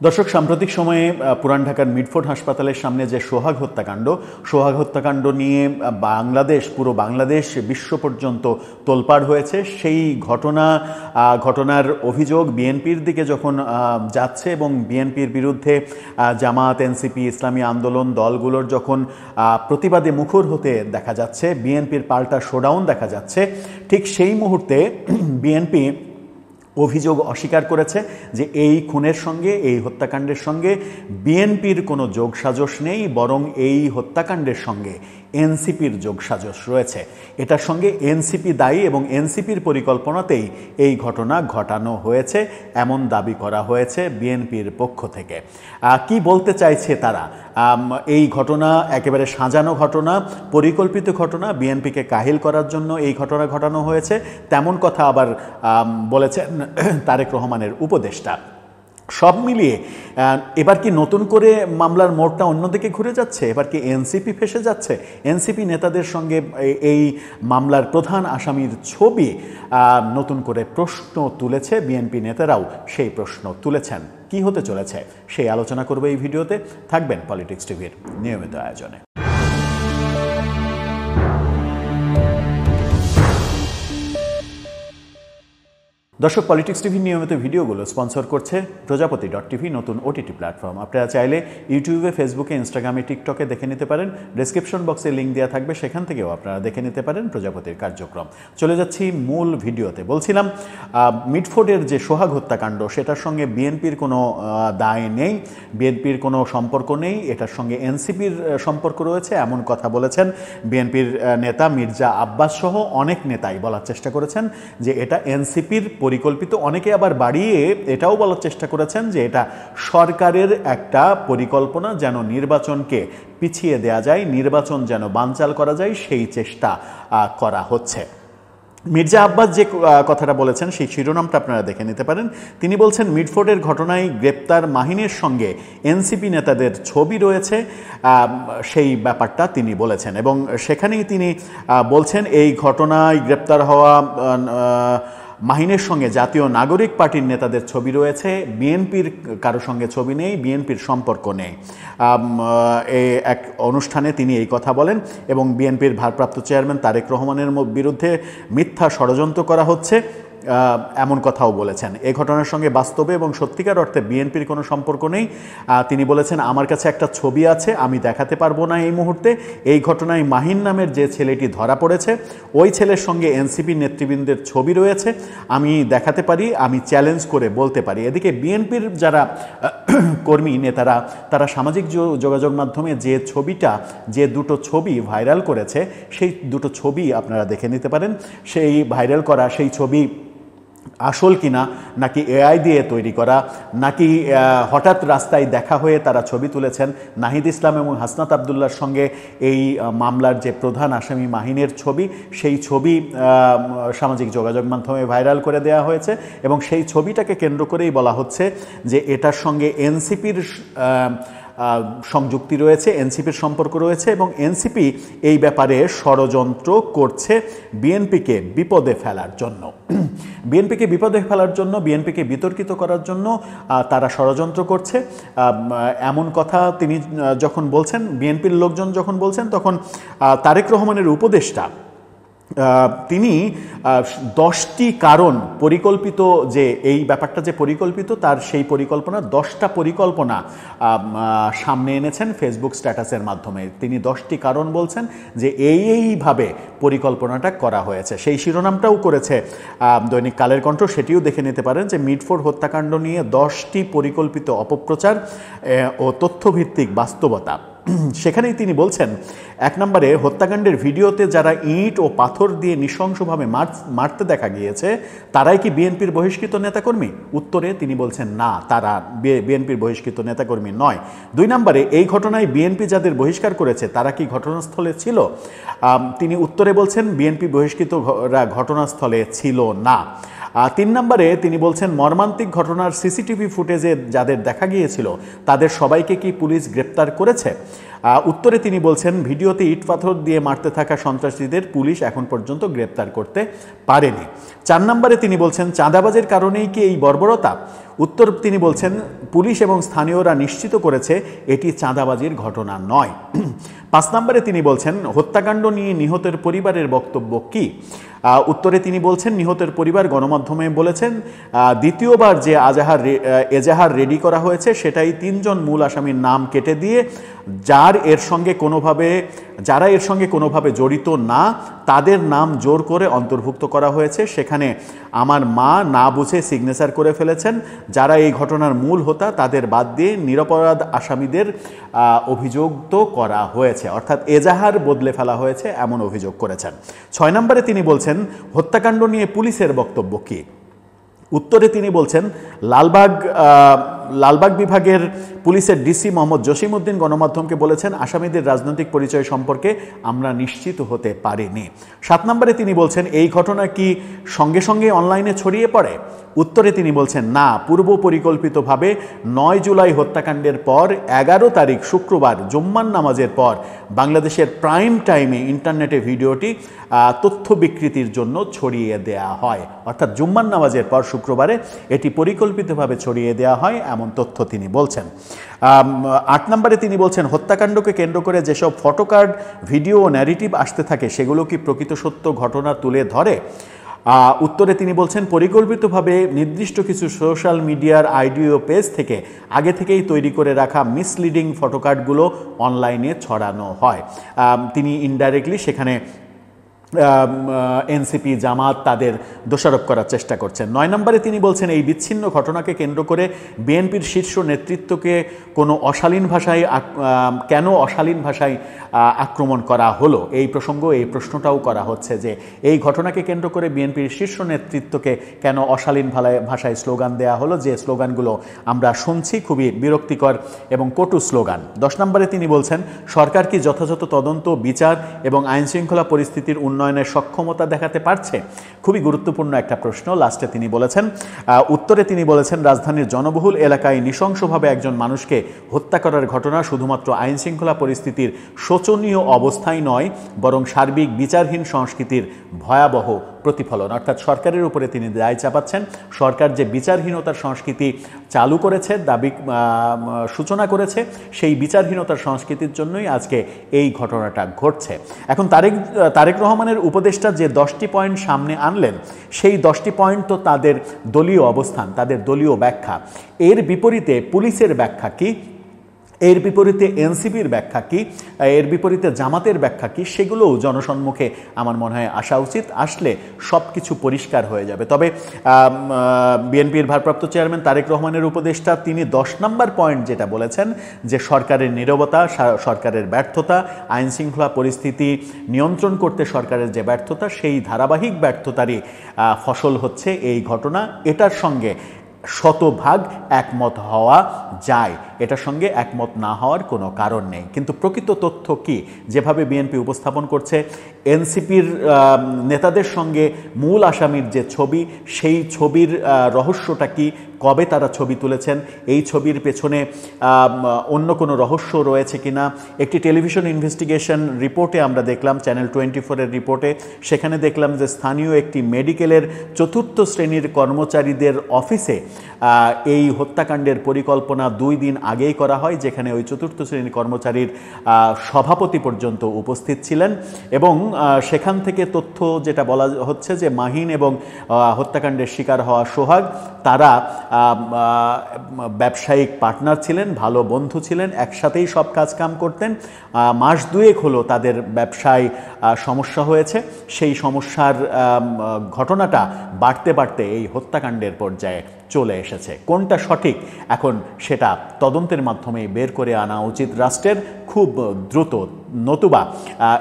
দর্শক, সাম্প্রতিক সময়ে পুরান ঢাকার মিটফোর্ড হাসপাতালের সামনে যে সোহাগ হত্যাকাণ্ড নিয়ে পুরো বাংলাদেশ বিশ্ব পর্যন্ত তোলপাড় হয়েছে। সেই ঘটনার অভিযোগ বিএনপির দিকে যখন যাচ্ছে এবং বিএনপির বিরুদ্ধে জামাত, এনসিপি, ইসলামী আন্দোলন দলগুলোর যখন প্রতিবাদে মুখর হতে দেখা যাচ্ছে, বিএনপির পাল্টা শোডাউন দেখা যাচ্ছে, ঠিক সেই মুহূর্তে বিএনপি অভিযোগ অস্বীকার করেছে যে এই খুনের সঙ্গে, এই হত্যাকাণ্ডের সঙ্গে বিএনপির কোনো যোগসাজশ নেই, বরং এই হত্যাকাণ্ডের সঙ্গে এনসিপির যোগসাজশ রয়েছে। এটার সঙ্গে এনসিপি দায়ী এবং এনসিপির পরিকল্পনাতেই এই ঘটনা ঘটানো হয়েছে, এমন দাবি করা হয়েছে বিএনপির পক্ষ থেকে। কি বলতে চাইছে তারা? এই ঘটনা একেবারে সাজানো ঘটনা, পরিকল্পিত ঘটনা, বিএনপিকে কাহিল করার জন্য এই ঘটনা ঘটানো হয়েছে, তেমন কথা আবার বলেছেন তারেক রহমানের উপদেষ্টা। সব মিলিয়ে এবার কি নতুন করে মামলার মোড়টা অন্যদিকে ঘুরে যাচ্ছে? এবার কি এনসিপি ফেঁসে যাচ্ছে? এনসিপি নেতাদের সঙ্গে এই মামলার প্রধান আসামির ছবি নতুন করে প্রশ্ন তুলেছে, বিএনপি নেতারাও সেই প্রশ্ন তুলেছেন। কি হতে চলেছে সেই আলোচনা করবে এই ভিডিওতে। থাকবেন পলিটিক্স টিভির নিয়মিত আয়োজনে। দর্শক, পলিটিক্স টিভির নিয়মিত ভিডিওগুলো স্পন্সর করছে প্রজাপতি.টিভি, নতুন ওটিটি প্ল্যাটফর্ম। আপনারা চাইলে ইউটিউবে, ফেসবুকে, ইনস্টাগ্রামে, টিকটকে দেখে নিতে পারেন। ডেসক্রিপশন বক্সে লিঙ্ক দেওয়া থাকবে, সেখান থেকেও আপনারা দেখে নিতে পারেন প্রজাপতির কার্যক্রম। চলে যাচ্ছি মূল ভিডিওতে। বলছিলাম, মিটফোর্ডের যে সোহাগ হত্যাকাণ্ড, সেটার সঙ্গে বিএনপির কোনো দায় নেই, বিএনপির কোনো সম্পর্ক নেই, এটার সঙ্গে এনসিপির সম্পর্ক রয়েছে, এমন কথা বলেছেন বিএনপির নেতা মির্জা আব্বাস সহ অনেক নেতাই বলার চেষ্টা করেছেন যে এটা এনসিপির পরিকল্পিত। অনেকে আবার বাড়িয়ে এটাও বলার চেষ্টা করেছেন যে এটা সরকারের একটা পরিকল্পনা, যেন নির্বাচনকে পিছিয়ে দেয়া যায়, নির্বাচন যেন বানচাল করা যায়, সেই চেষ্টা করা হচ্ছে। মির্জা আব্বাস যে কথাটা বলেছেন সেই শিরোনামটা আপনারা দেখে নিতে পারেন। তিনি বলছেন, মিটফোর্ডের ঘটনায় গ্রেপ্তার মাহিনের সঙ্গে এনসিপি নেতাদের ছবি রয়েছে, সেই ব্যাপারটা তিনি বলেছেন এবং সেখানেই তিনি বলছেন এই ঘটনায় গ্রেপ্তার হওয়া মাহিনের সঙ্গে জাতীয় নাগরিক পার্টির নেতাদের ছবি রয়েছে, বিএনপির কারো সঙ্গে ছবি নেই, বিএনপির সম্পর্ক নেই। এক অনুষ্ঠানে তিনি এই কথা বলেন এবং বিএনপির ভারপ্রাপ্ত চেয়ারম্যান তারেক রহমানের বিরুদ্ধে মিথ্যা ষড়যন্ত্র করা হচ্ছে, এমন কথাও বলেছেন। এই ঘটনার সঙ্গে বাস্তবে এবং সত্যিকার অর্থে বিএনপির কোনো সম্পর্ক নেই। তিনি বলেছেন, আমার কাছে একটা ছবি আছে, আমি দেখাতে পারবো না এই মুহূর্তে। এই ঘটনায় মাহিন নামের যে ছেলেটি ধরা পড়েছে, ওই ছেলের সঙ্গে এনসিপি নেতৃবৃন্দের ছবি রয়েছে, আমি দেখাতে পারি, আমি চ্যালেঞ্জ করে বলতে পারি। এদিকে বিএনপির যারা কর্মী নেতারা, তারা সামাজিক যোগাযোগ মাধ্যমে যে দুটো ছবি ভাইরাল করেছে, সেই দুটো ছবি আপনারা দেখে নিতে পারেন। সেই ভাইরাল করা সেই ছবি আসল কিনা, নাকি এআই দিয়ে তৈরি করা, নাকি হঠাৎ রাস্তায় দেখা হয়ে তারা ছবি তুলেছেন। নাহিদ ইসলাম এবং হাসনাত আবদুল্লার সঙ্গে এই মামলার যে প্রধান আসামি মাহিনের ছবি, সেই ছবি সামাজিক যোগাযোগ মাধ্যমে ভাইরাল করে দেওয়া হয়েছে এবং সেই ছবিটাকে কেন্দ্র করেই বলা হচ্ছে যে এটার সঙ্গে এনসিপির সংযুক্তি রয়েছে, এনসিপির সম্পর্ক রয়েছে এবং এনসিপি এই ব্যাপারে ষড়যন্ত্র করছে বিএনপিকে বিপদে ফেলার জন্য। বিএনপিকে বিতর্কিত করার জন্য তারা ষড়যন্ত্র করছে, এমন কথা তিনি যখন বলছেন, বিএনপির লোকজন যখন বলছেন, তখন তারেক রহমানের উপদেষ্টা তিনি 10টি কারণ, পরিকল্পিত যে এই ব্যাপারটা যে পরিকল্পিত, তার সেই পরিকল্পনা 10টা পরিকল্পনা সামনে এনেছেন ফেসবুক স্ট্যাটাসের মাধ্যমে। তিনি 10টি কারণ বলছেন যে এইভাবে পরিকল্পনাটা করা হয়েছে। সেই শিরোনামটাও করেছে দৈনিক কালের কণ্ঠ, সেটিও দেখে নিতে পারেন যে মিটফোর্ড হত্যাকাণ্ড নিয়ে 10টি পরিকল্পিত অপপ্রচার ও তথ্যভিত্তিক বাস্তবতা। সেখানেই তিনি বলছেন, 1 নম্বরে, হত্যাকাণ্ডের ভিডিওতে যারা ইট ও পাথর দিয়ে নৃশংসভাবে মারতে দেখা গিয়েছে, তারাই কি বিএনপির বহিষ্কৃত নেতাকর্মী? উত্তরে তিনি বলছেন, না, তারা বিএনপির বহিষ্কৃত নেতাকর্মী নয়। 2 নম্বরে, এই ঘটনায় বিএনপি যাদের বহিষ্কার করেছে তারা কি ঘটনাস্থলে ছিল? তিনি উত্তরে বলছেন, বিএনপি বহিষ্কৃতরা ঘটনাস্থলে ছিল না। 3 নম্বরে তিনি বলছেন, মর্মান্তিক ঘটনার সিসিটিভি ফুটেজে যাদের দেখা গিয়েছিল তাদের সবাইকে কি পুলিশ গ্রেপ্তার করেছে? উত্তরে তিনি বলছেন, ভিডিওতে ইট পাথর দিয়ে মারতে থাকা সন্ত্রাসীদের পুলিশ এখন পর্যন্ত গ্রেপ্তার করতে পারেনি। 4 নম্বরে তিনি বলছেন, চাঁদাবাজের কারণেই কি এই বর্বরতা? উত্তর তিনি বলছেন, পুলিশ এবং স্থানীয়রা নিশ্চিত করেছে এটি চাঁদাবাজির ঘটনা নয়। 5 নম্বরে তিনি বলছেন, হত্যাকাণ্ড নিয়ে নিহতের পরিবারের বক্তব্য কি? উত্তরে তিনি বলছেন, নিহতের পরিবার গণমাধ্যমে বলেছেন, দ্বিতীয়বার যে এজাহার রেডি করা হয়েছে সেটাই 3 জন মূল আসামির নাম কেটে দিয়ে যারা এর সঙ্গে কোনোভাবে জড়িত না তাদের নাম জোর করে অন্তর্ভুক্ত করা হয়েছে। সেখানে আমার মা না বুঝে সিগনেচার করে ফেলেছেন। যারা এই ঘটনার মূল হোতা তাদের বাদ দিয়ে নিরপরাধ আসামিদের অভিযুক্ত করা হয়েছে, অর্থাৎ এজাহার বদলে ফেলা হয়েছে এমন অভিযোগ করেছেন। 6 নম্বরে তিনি বলছেন, হত্যাকাণ্ড নিয়ে পুলিশের বক্তব্য কী? উত্তরে তিনি বলছেন, লালবাগ বিভাগের পুলিশের ডিসি মোহাম্মদ জসিমউদ্দিন গণমাধ্যমকে বলেছেন, আসামিদের রাজনৈতিক পরিচয় সম্পর্কে আমরা নিশ্চিত হতে পারিনি। 7 নম্বরে তিনি বলছেন, এই ঘটনা কি সঙ্গে সঙ্গে অনলাইনে ছড়িয়ে পড়ে? উত্তরে তিনি বলছেন, না, পূর্ব পরিকল্পিতভাবে 9 জুলাই হত্যাকাণ্ডের পর 11 তারিখ শুক্রবার জুম্মার নামাজের পর বাংলাদেশের প্রাইম টাইমে ইন্টারনেটে ভিডিওটি তথ্য বিকৃতির জন্য ছড়িয়ে দেয়া হয়। অর্থাৎ জুম্মার নামাজের পর শুক্রবারে এটি পরিকল্পিতভাবে ছড়িয়ে দেওয়া হয় এমন তথ্য তিনি বলছেন। 8 নম্বরে তিনি বলছেন, হত্যাকাণ্ডকে কেন্দ্র করে যেসব ফটোকার্ড, ভিডিও ও ন্যারেটিভ আসতে থাকে সেগুলো কি প্রকৃত সত্য ঘটনা তুলে ধরে? উত্তরে তিনি বলছেন, পরিকল্পিতভাবে নির্দিষ্ট কিছু সোশ্যাল মিডিয়ার আইডিও পেজ থেকে আগে থেকেই তৈরি করে রাখা মিসলিডিং ফটোকার্ডগুলো অনলাইনে ছড়ানো হয়। তিনি ইনডাইরেক্টলি সেখানে এনসিপি, জামাত তাদের দোষারোপ করার চেষ্টা করছেন। 9 নম্বরে তিনি বলছেন, এই বিচ্ছিন্ন ঘটনাকে কেন্দ্র করে বিএনপির শীর্ষ নেতৃত্বকে কেন অশালীন ভাষায় আক্রমণ করা হলো? এই প্রশ্নটাও করা হচ্ছে যে এই ঘটনাকে কেন্দ্র করে বিএনপির শীর্ষ নেতৃত্বকে কেন অশালীন ভাষায় স্লোগান দেয়া হলো, যে স্লোগানগুলো আমরা শুনছি খুবই বিরক্তিকর এবং কটু স্লোগান। 10 নম্বরে তিনি বলছেন, সরকার কি যথাযথ তদন্ত, বিচার এবং আইনশৃঙ্খলা পরিস্থিতির উন্নয়নের সক্ষমতা দেখাতে পারছে? খুবই গুরুত্বপূর্ণ একটা প্রশ্ন। লাস্টে তিনি বলেছেন, উত্তরে তিনি বলেছেন, রাজধানীর জনবহুল এলাকায় নৃশংসভাবে একজন মানুষকে হত্যা করার ঘটনা শুধুমাত্র আইনশৃঙ্খলা পরিস্থিতির শোচনীয় অবস্থাই নয়, বরং সার্বিক বিচারহীন সংস্কৃতির ভয়াবহ প্রতিফলন। অর্থাৎ সরকারের উপরে তিনি দায় চাপাচ্ছেন। সরকার যে বিচারহীনতার সংস্কৃতি চালু করেছে, সূচনা করেছে, সেই বিচারহীনতার সংস্কৃতির জন্যই আজকে এই ঘটনাটা ঘটছে। এখন তারেক রহমানের উপদেষ্টা যে 10টি পয়েন্ট সামনে আনলেন, সেই 10টি পয়েন্ট তো তাদের দলীয় অবস্থান, তাদের দলীয় ব্যাখ্যা। এর বিপরীতে পুলিশের ব্যাখ্যা কি, এর বিপরীতে এনসিপির ব্যাখ্যা কি, এর বিপরীতে জামাতের ব্যাখ্যা কি, সেগুলোও জনসম্মুখে আমার মনে হয় আসা উচিত। আসলে সব কিছু পরিষ্কার হয়ে যাবে। তবে বিএনপির ভারপ্রাপ্ত চেয়ারম্যান তারেক রহমানের উপদেষ্টা তিনি 10 নম্বর পয়েন্ট যেটা বলেছেন, যে সরকারের নীরবতা, সরকারের ব্যর্থতা, আইনশৃঙ্খলা পরিস্থিতি নিয়ন্ত্রণ করতে সরকারের যে ব্যর্থতা, সেই ধারাবাহিক ব্যর্থতারই ফসল হচ্ছে এই ঘটনা। এটার সঙ্গে শতভাগ একমত হওয়া যায়, এটার সঙ্গে একমত না হওয়ার কোনো কারণ নেই। কিন্তু প্রকৃত তথ্য কি, যেভাবে বিএনপি উপস্থাপন করছে, এনসিপির নেতাদের সঙ্গে মূল আসামির যে ছবি, সেই ছবির রহস্যটা কি, কবে তারা ছবি তুলেছেন, এই ছবির পেছনে অন্য কোনো রহস্য রয়েছে কিনা। একটি টেলিভিশন ইনভেস্টিগেশন রিপোর্টে আমরা দেখলাম, চ্যানেল 24-এর রিপোর্টে, সেখানে দেখলাম যে স্থানীয় একটি মেডিকেলের 4র্থ শ্রেণীর কর্মচারীদের অফিসে এই হত্যাকাণ্ডের পরিকল্পনা 2 দিন আগেই করা হয়, যেখানে ওই 4র্থ শ্রেণীর কর্মচারীর সভাপতি পর্যন্ত উপস্থিত ছিলেন। এবং সেখান থেকে তথ্য যেটা বলা হচ্ছে যে মাহিন এবং হত্যাকাণ্ডের শিকার হওয়া সোহাগ, তারা ব্যবসায়িক পার্টনার ছিলেন, ভালো বন্ধু ছিলেন, একসাথেই সব কাজকাম করতেন। মাস 2 হলো তাদের ব্যবসায় সমস্যা হয়েছে। সেই সমস্যার ঘটনাটা বাড়তে বাড়তে এই হত্যাকাণ্ডের পর্যায়ে চলে এসেছে। কোনটা সঠিক এখন সেটা তদন্তের মাধ্যমে বের করে আনা উচিত রাষ্ট্রের, খুব দ্রুত। নতুবা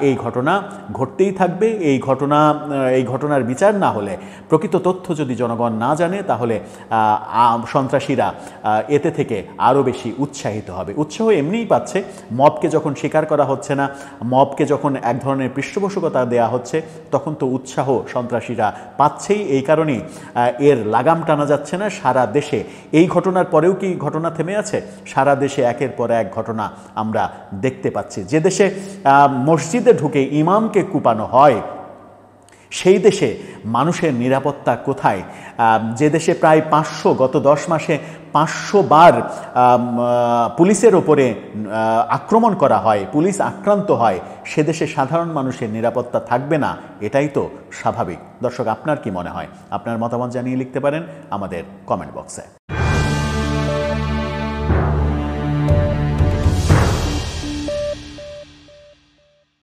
এই ঘটনা ঘটতেই থাকবে। এই ঘটনার বিচার না হলে, প্রকৃত তথ্য যদি জনগণ না জানে, তাহলে সন্ত্রাসীরা এতে থেকে আরও বেশি উৎসাহিত হবে। উৎসাহ এমনিই পাচ্ছে, মবকে যখন স্বীকার করা হচ্ছে না, মবকে যখন এক ধরনের পৃষ্ঠপোষকতা দেয়া হচ্ছে, তখন তো উৎসাহ সন্ত্রাসীরা পাচ্ছেই। এই কারণেই এর লাগাম টানা যাচ্ছে না সারা দেশে। এই ঘটনার পরেও কি ঘটনা থেমে আছে? সারা দেশে একের পর এক ঘটনা আমরা দেখতে পাচ্ছি। যে দেশে মসজিদে ঢুকে ইমামকে কুপানো হয়, সেই দেশে মানুষের নিরাপত্তা কোথায়? যে দেশে প্রায় 500, গত 10 মাসে 500 বার পুলিশের ওপরে আক্রমণ করা হয়, পুলিশ আক্রান্ত হয়, সে দেশে সাধারণ মানুষের নিরাপত্তা থাকবে না? এটাই তো স্বাভাবিক। দর্শক, আপনার কি মনে হয়? আপনার মতামত জানিয়ে লিখতে পারেন আমাদের কমেন্ট বক্সে।